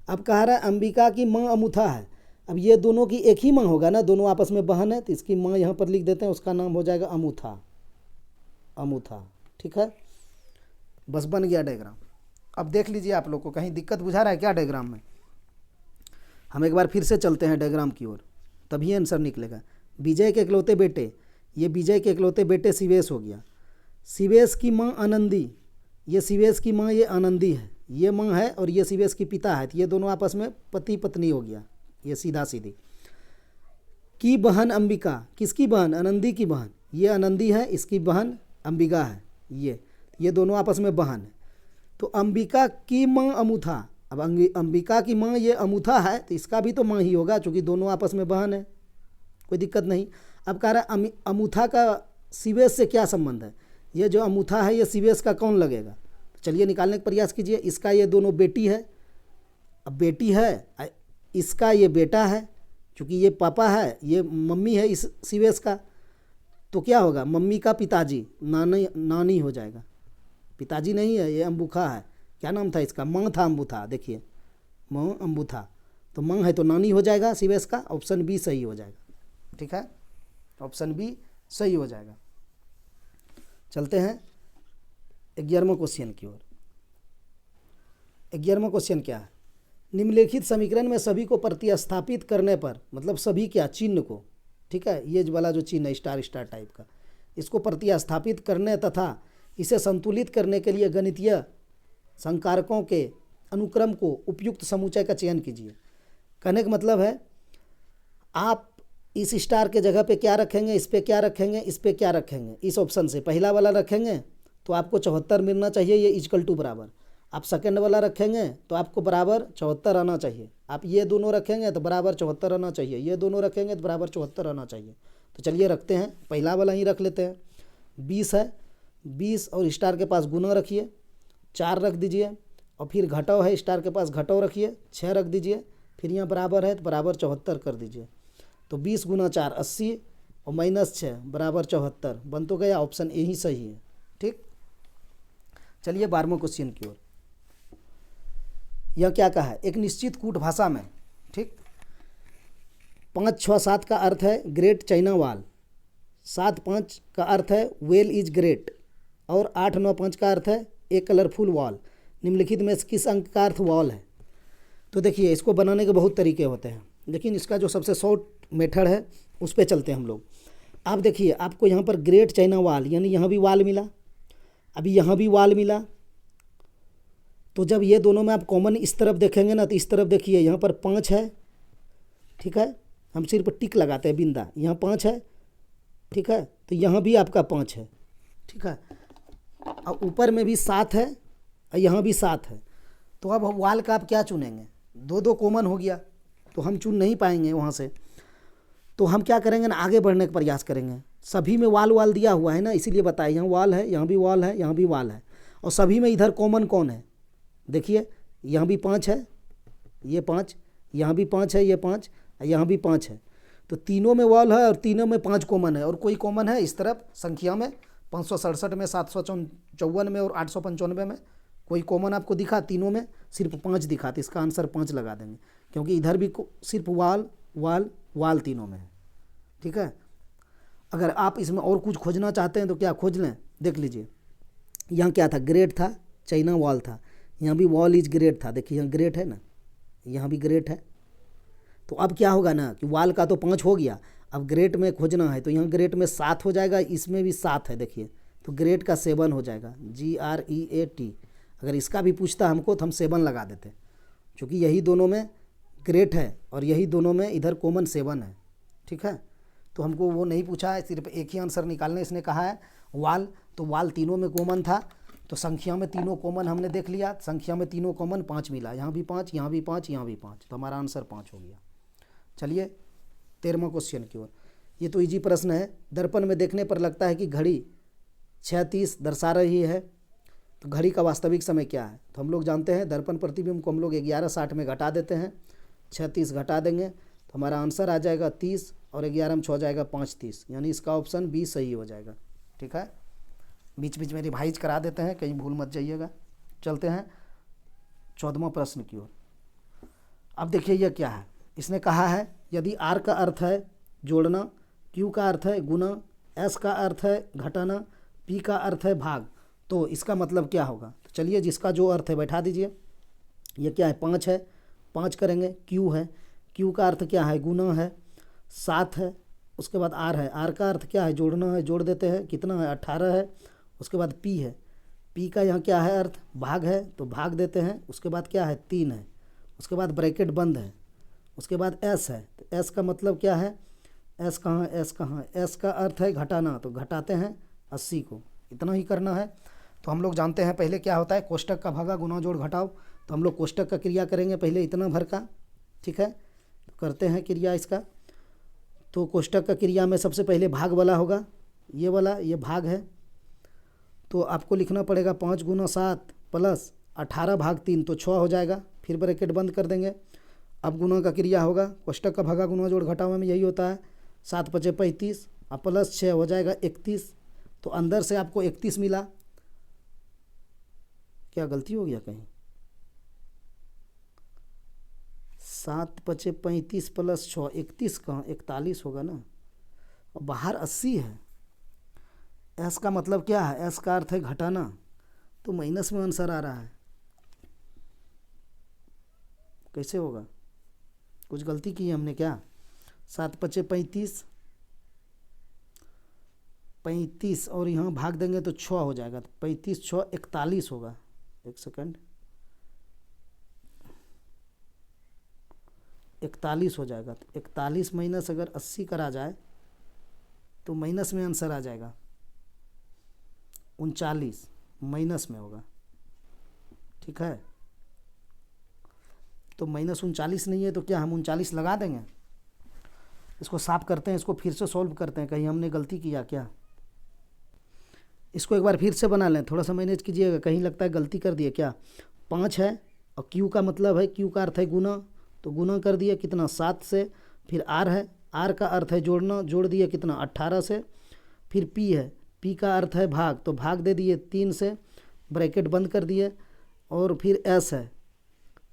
अब कहा रहा है अंबिका की माँ अमूथा है। अब ये दोनों की एक ही माँ होगा ना, दोनों आपस में बहन है, तो इसकी माँ यहाँ पर लिख देते हैं, उसका नाम हो जाएगा अमूथा, अमूथा, ठीक है। बस बन गया डायग्राम। अब देख लीजिए आप लोग को कहीं दिक्कत बुझा रहा है क्या डायग्राम में? हम एक बार फिर से चलते हैं डायग्राम की ओर, तभी आंसर निकलेगा। विजय के इकलौते बेटे, ये विजय के इकलौते बेटे सीवेश हो गया। सीवेश की माँ आनंदी, ये सीवेश की माँ ये आनंदी है, ये माँ है और ये सीवेश की पिता है, तो ये दोनों आपस में पति पत्नी हो गया, ये सीधा सीधी। की बहन अंबिका, किसकी बहन? आनंदी की बहन, ये आनंदी है, इसकी बहन अंबिका है, ये दोनों आपस में बहन है। तो अंबिका की माँ अमूथा, अब अंबिका की माँ ये अमूथा है, तो इसका भी तो माँ ही होगा चूँकि दोनों आपस में बहन है, कोई दिक्कत नहीं। अब कह रहा है अमूथा का सीवेश से क्या संबंध है? ये जो अमूथा है ये सीवेश का कौन लगेगा? चलिए निकालने का प्रयास कीजिए। इसका ये दोनों बेटी है, अब बेटी है, इसका ये बेटा है, चूँकि ये पापा है, ये मम्मी है इस सीवेश का, तो क्या होगा? मम्मी का पिताजी, नानी हो जाएगा। पिताजी नहीं है, ये अम्बुखा है, क्या नाम था इसका? माँ था अम्बुथा, देखिए माँ अम्बुथा, तो माँ है तो नानी हो जाएगा सीवेश का। ऑप्शन बी सही हो जाएगा, ठीक है, ऑप्शन बी सही हो जाएगा। चलते हैं 11वां क्वेश्चन की ओर। 11वां क्वेश्चन क्या है? निम्नलिखित समीकरण में सभी को प्रतिस्थापित करने पर, मतलब सभी क्या? चिन्ह को, ठीक है, ये वाला जो चिन्ह है स्टार स्टार टाइप का, इसको प्रतिस्थापित करने तथा इसे संतुलित करने के लिए गणितीय संकारकों के अनुक्रम को उपयुक्त समुच्चय का चयन कीजिए। कहने का मतलब है आप इस स्टार के जगह पे क्या रखेंगे, इस पे क्या रखेंगे, इस पे क्या रखेंगे, इस ऑप्शन से पहला वाला रखेंगे तो आपको 74 मिलना चाहिए, ये इक्वल टू बराबर। आप सेकंड वाला रखेंगे तो आपको बराबर 74 आना चाहिए। आप ये दोनों रखेंगे तो बराबर 74 आना चाहिए, ये दोनों रखेंगे तो बराबर 74 आना चाहिए। तो चलिए रखते हैं, पहला वाला ही रख लेते हैं। 20 है, 20 और स्टार के पास गुना रखिए, 4 रख दीजिए, और फिर घटाव है, स्टार के पास घटाव रखिए, 6 रख दीजिए, फिर यहाँ बराबर है तो बराबर 74 कर दीजिए। तो 20 गुना 4 80 और -6 बराबर 74, बन तो गया, ऑप्शन ए ही सही है, ठीक। चलिए 12वें क्वेश्चन की ओर। यह क्या कहा है? एक निश्चित कूट भाषा में, ठीक, 5 6 7 का अर्थ है ग्रेट चाइना वाल, 7 5 का अर्थ है वेल इज ग्रेट, और 8 9 5 का अर्थ है ए कलरफुल वॉल। निम्नलिखित में से किस अंक का अर्थ वॉल है? तो देखिए इसको बनाने के बहुत तरीके होते हैं, लेकिन इसका जो सबसे शॉर्ट मेथड है उस पर चलते हैं हम लोग। आप देखिए आपको यहाँ पर ग्रेट चाइना वाल, यानी यहाँ भी वाल मिला, अभी यहाँ भी वाल मिला, तो जब ये दोनों में आप कॉमन इस तरफ देखेंगे ना, तो इस तरफ देखिए यहाँ पर 5 है, ठीक है, हम सिर्फ टिक लगाते हैं बिंदा, यहाँ 5 है, ठीक है, तो यहाँ भी आपका 5 है, ठीक है, और ऊपर में भी 7 है और यहाँ भी 7 है। तो अब वाल का आप क्या चुनेंगे, दो दो कॉमन हो गया तो हम चुन नहीं पाएंगे वहाँ से। तो हम क्या करेंगे ना, आगे बढ़ने का प्रयास करेंगे। सभी में वाल वाल दिया हुआ है ना, इसीलिए बताए, यहाँ वाल है, यहाँ भी वाल है, यहाँ भी वाल है, और सभी में इधर कॉमन कौन है, देखिए यहाँ भी 5 है, ये 5, यहाँ भी 5 है, ये 5, यहाँ भी 5 है। तो तीनों में वाल है और तीनों में 5 कॉमन है। और कोई कॉमन है इस तरफ संख्या में, 567 में, 754 में और 895 में कोई कॉमन आपको दिखा? तीनों में सिर्फ 5 दिखा, तो इसका आंसर 5 लगा देंगे, क्योंकि इधर भी सिर्फ वाल वाल वाल तीनों में है, ठीक है। अगर आप इसमें और कुछ खोजना चाहते हैं तो क्या खोज लें, देख लीजिए, यहाँ क्या था, ग्रेट था, चाइना वॉल था, यहाँ भी वॉल इज ग्रेट था, देखिए यहाँ ग्रेट है ना, यहाँ भी ग्रेट है। तो अब क्या होगा ना कि वाल का तो 5 हो गया, अब ग्रेट में खोजना है, तो यहाँ ग्रेट में 7 हो जाएगा, इसमें भी 7 है, देखिए, तो ग्रेट का 7 हो जाएगा, GREAT। अगर इसका भी पूछता हमको तो हम 7 लगा देते, क्योंकि यही दोनों में ग्रेट है और यही दोनों में इधर कॉमन 7 है, ठीक है। तो हमको वो नहीं पूछा है, सिर्फ एक ही आंसर निकालने इसने कहा है, वाल। तो वाल तीनों में कॉमन था, तो संख्या में तीनों कॉमन हमने देख लिया, संख्या में तीनों कॉमन 5 मिला, यहाँ भी 5, यहाँ भी 5, यहाँ भी 5, तो हमारा आंसर 5 हो गया। चलिए 13वां क्वेश्चन की ओर। ये तो इजी प्रश्न है। दर्पण में देखने पर लगता है कि घड़ी 6:30 दर्शा रही है, तो घड़ी का वास्तविक समय क्या है? तो हम लोग जानते हैं दर्पण प्रतिबिंब को हम लोग 11:60 में घटा देते हैं, 6:30 घटा देंगे तो हमारा आंसर आ जाएगा 30, और 11 में 6 हो जाएगा 5:30, यानी इसका ऑप्शन बी सही हो जाएगा, ठीक है। बीच बीच में रिवाइज करा देते हैं, कहीं भूल मत जाइएगा। चलते हैं 14वां प्रश्न की ओर। अब देखिए यह क्या है, इसने कहा है यदि आर का अर्थ है जोड़ना, क्यू का अर्थ है गुना, एस का अर्थ है घटाना, पी का अर्थ है भाग, तो इसका मतलब क्या होगा? तो चलिए जिसका जो अर्थ है बैठा दीजिए। ये क्या है, 5 है, 5 करेंगे। क्यू है, क्यू का अर्थ क्या है, गुना है, 7 है। उसके बाद आर है, आर का अर्थ क्या है, जोड़ना है, जोड़ देते हैं, कितना है, 18 है। उसके बाद पी है, पी का यहाँ क्या है अर्थ, भाग है, तो भाग देते हैं। उसके बाद क्या है, 3 है। उसके बाद ब्रैकेट बंद है। उसके बाद एस है, तो एस का मतलब क्या है, एस कहाँ है, एस कहाँ है, एस का अर्थ है घटाना, तो घटाते हैं 80 को, इतना ही करना है। तो हम लोग जानते हैं पहले क्या होता है, कोष्टक का भागा गुना जोड़ घटाओ, तो हम लोग कोष्टक का क्रिया करेंगे पहले इतना भर का, ठीक है। तो करते हैं क्रिया इसका। तो कोष्टक का क्रिया में सबसे पहले भाग वाला होगा, ये वाला, ये भाग है, तो आपको लिखना पड़ेगा 5 × 7 प्लस 18 भाग 3, तो 6 हो जाएगा। फिर ब्रैकेट बंद कर देंगे। अब गुना का क्रिया होगा, कोष्टक का भागा गुना जोड़ घटाव में यही होता है, 7 × 5 = 35 और प्लस 6 हो जाएगा 31। तो अंदर से आपको 31 मिला। क्या गलती हो गया कहीं, 7 × 5 = 35 प्लस 6 31 कहाँ, 41 होगा ना, और बाहर 80 है। एस का मतलब क्या है, एस का अर्थ है घटाना, तो माइनस में आंसर आ रहा है, कैसे होगा, कुछ गलती की है हमने क्या। 7 × 5 = 35, 35 और यहाँ भाग देंगे तो 6 हो जाएगा, तो 35 × 6 = 41 होगा। एक सेकंड, 41 हो जाएगा। तो 41 माइनस अगर 80 करा जाए तो माइनस में आंसर आ जाएगा 39, माइनस में होगा, ठीक है। तो -39 नहीं है तो क्या हम 39 लगा देंगे। इसको साफ करते हैं, इसको फिर से सॉल्व करते हैं, कहीं हमने गलती किया क्या। इसको एक बार फिर से बना लें, थोड़ा सा मैनेज कीजिएगा, कहीं लगता है गलती कर दिए क्या। 5 है और क्यू का मतलब है, क्यू का अर्थ है गुना, तो गुना कर दिए कितना, 7 से। फिर आर है, आर का अर्थ है जोड़ना, जोड़ दिए कितना, 18 से। फिर पी है, पी का अर्थ है भाग, तो भाग दे दिए 3 से, ब्रैकेट बंद कर दिए। और फिर एस है,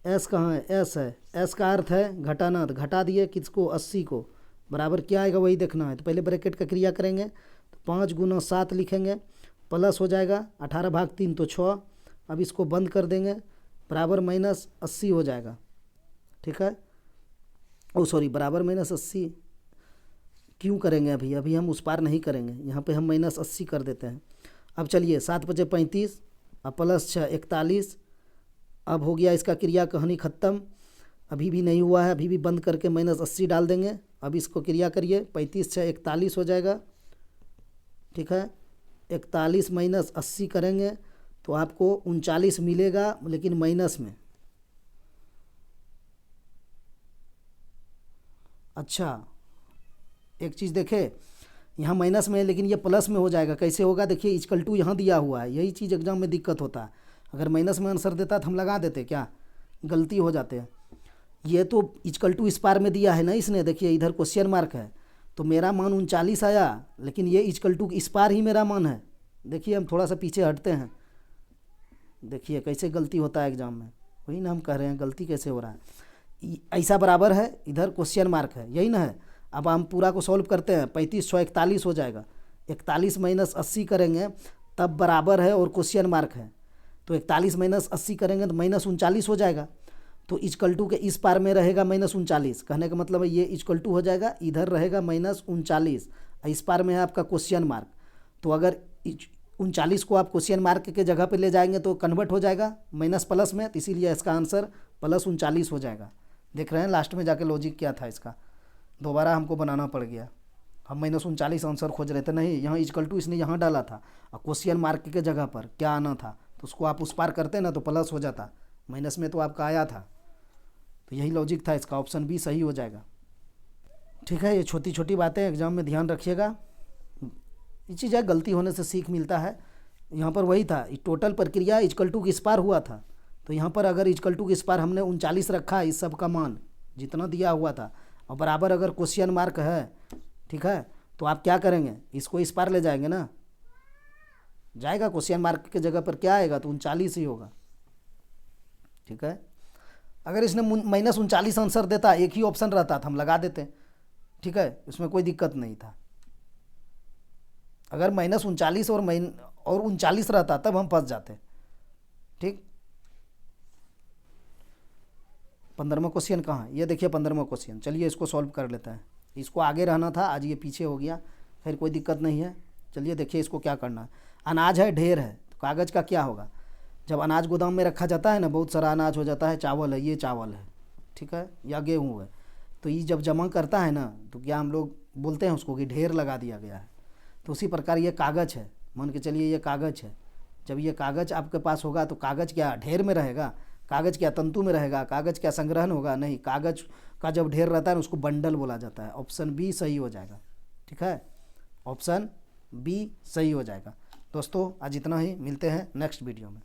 एस कहाँ है, एस है, एस का अर्थ है घटाना, तो घटा दिए किसको, 80 को, बराबर क्या आएगा वही देखना है। तो पहले ब्रैकेट का क्रिया करेंगे, तो 5 × 7 लिखेंगे, प्लस हो जाएगा 18 भाग 3 तो 6। अब इसको बंद कर देंगे, बराबर -80 हो जाएगा, ठीक है। ओ सॉरी, बराबर -80 क्यों करेंगे, अभी हम उस पार नहीं करेंगे, यहाँ पे हम -80 कर देते हैं। अब चलिए 7 × 5 = 35 और प्लस 6 = 41, अब हो गया इसका क्रिया कहानी ख़त्म। अभी भी नहीं हुआ है, अभी भी बंद करके -80 डाल देंगे। अब इसको क्रिया करिए, 35 6 41 हो जाएगा। ठीक है, 41 - 80 करेंगे तो आपको 39 मिलेगा, लेकिन माइनस में। अच्छा, एक चीज़ देखे, यहाँ माइनस में है लेकिन ये प्लस में हो जाएगा। कैसे होगा देखिए, इक्वल टू यहाँ दिया हुआ है, यही चीज़ एग्जाम में दिक्कत होता है। अगर माइनस में आंसर देता तो हम लगा देते, क्या गलती हो जाते हैं। ये तो इक्वल टू इस पार में दिया है ना इसने, देखिए इधर क्वेश्चन मार्क है, तो मेरा मान 39 आया, लेकिन ये इक्वल टू इस पार ही मेरा मान है। देखिए हम थोड़ा सा पीछे हटते हैं, देखिए कैसे गलती होता है एग्जाम में। वही ना हम कह रहे हैं, गलती कैसे हो रहा है। ऐसा बराबर है, इधर क्वेश्चन मार्क है, यही ना है। अब हम पूरा को सॉल्व करते हैं, 35 6 41 हो जाएगा। 41 - 80 करेंगे तब बराबर है और क्वेश्चन मार्क है, तो 41 - 80 करेंगे तो -39 हो जाएगा। तो इक्वल टू के इस पार में रहेगा -39, कहने का मतलब है ये इक्वल टू हो जाएगा, इधर रहेगा -39, इस पार में है आपका क्वेश्चन मार्क। तो अगर 39 को आप क्वेश्चन मार्क के जगह पे ले जाएंगे तो कन्वर्ट हो जाएगा माइनस प्लस में, तो इसीलिए इसका आंसर +39 हो जाएगा। देख रहे हैं लास्ट में जाके लॉजिक क्या था इसका, दोबारा हमको बनाना पड़ गया। हम -39 आंसर खोज रहे थे, नहीं यहाँ इक्वल टू इसने यहाँ डाला था और क्वेश्चन मार्क के जगह पर क्या आना था, तो उसको आप उस पार करते ना तो प्लस हो जाता, माइनस में तो आपका आया था। तो यही लॉजिक था इसका, ऑप्शन बी सही हो जाएगा। ठीक है, ये छोटी छोटी बातें एग्जाम में ध्यान रखिएगा। ये चीज़ है, गलती होने से सीख मिलता है। यहाँ पर वही था, टोटल प्रक्रिया इक्वल टू किस पार हुआ था, तो यहाँ पर अगर इक्वल टू किस पार हमने 39 रखा, इस सब का मान जितना दिया हुआ था, और बराबर अगर क्वेश्चन मार्क है, ठीक है, तो आप क्या करेंगे, इसको इस पार ले जाएंगे ना, जाएगा क्वेश्चन मार्क के जगह पर क्या आएगा, तो 39 ही होगा। ठीक है, अगर इसने -39 आंसर देता, एक ही ऑप्शन रहता तो हम लगा देते, ठीक है, इसमें कोई दिक्कत नहीं था। अगर -39 और 39 रहता तब हम फंस जाते। ठीक, 15वां क्वेश्चन कहाँ है, ये देखिए 15वां क्वेश्चन। चलिए इसको सॉल्व कर लेते हैं, इसको आगे रहना था, आज ये पीछे हो गया, फिर कोई दिक्कत नहीं है। चलिए देखिए इसको क्या करना है। अनाज है, ढेर है, तो कागज़ का क्या होगा। जब अनाज गोदाम में रखा जाता है ना, बहुत सारा अनाज हो जाता है, चावल है, ये चावल है, ठीक है, या गेहूँ है, तो ये जब जमा करता है ना, तो क्या हम लोग बोलते हैं उसको कि ढेर लगा दिया गया है। तो उसी प्रकार ये कागज़ है, मान के चलिए ये कागज़ है। जब ये कागज़ आपके पास होगा तो कागज़ क्या ढेर में रहेगा, कागज़ क्या तंतु में रहेगा, कागज़ क्या संग्रहण होगा, नहीं, कागज़ का जब ढेर रहता है ना उसको बंडल बोला जाता है। ऑप्शन बी सही हो जाएगा। ठीक है, ऑप्शन बी सही हो जाएगा। दोस्तों आज इतना ही, मिलते हैं नेक्स्ट वीडियो में।